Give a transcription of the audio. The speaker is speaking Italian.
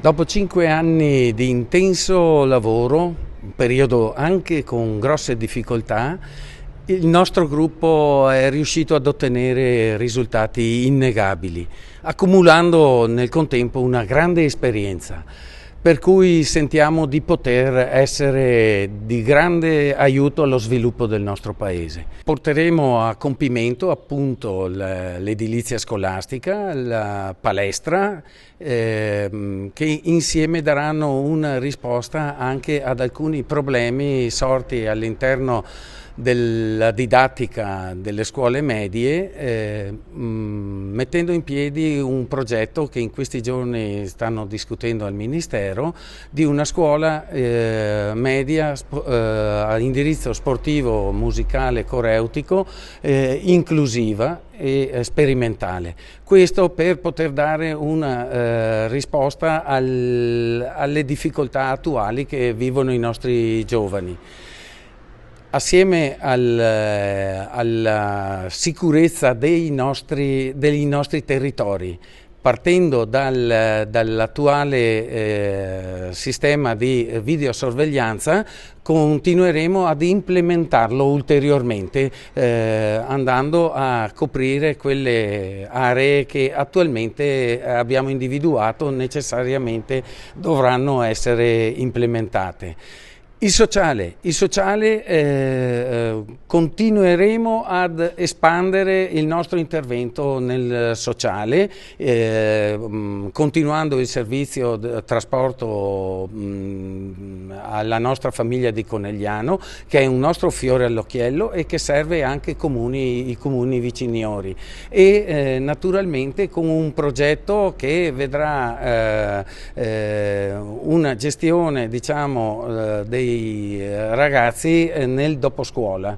Dopo 5 anni di intenso lavoro, un periodo anche con grosse difficoltà, il nostro gruppo è riuscito ad ottenere risultati innegabili, accumulando nel contempo una grande esperienza, per cui sentiamo di poter essere di grande aiuto allo sviluppo del nostro paese. Porteremo a compimento appunto l'edilizia scolastica, la palestra, che insieme daranno una risposta anche ad alcuni problemi sorti all'interno della didattica delle scuole medie, mettendo in piedi un progetto che in questi giorni stanno discutendo al Ministero di una scuola media a indirizzo sportivo, musicale, coreutico, inclusiva e sperimentale. Questo per poter dare una risposta alle difficoltà attuali che vivono i nostri giovani. Assieme alla sicurezza dei nostri territori, partendo dall'attuale sistema di videosorveglianza, continueremo ad implementarlo ulteriormente, andando a coprire quelle aree che attualmente abbiamo individuato necessariamente dovranno essere implementate. Il sociale, continueremo ad espandere il nostro intervento nel sociale, continuando il servizio di trasporto alla nostra famiglia di Conegliano, che è un nostro fiore all'occhiello e che serve anche i comuni viciniori, e naturalmente con un progetto che vedrà una gestione, diciamo, dei ragazzi nel doposcuola.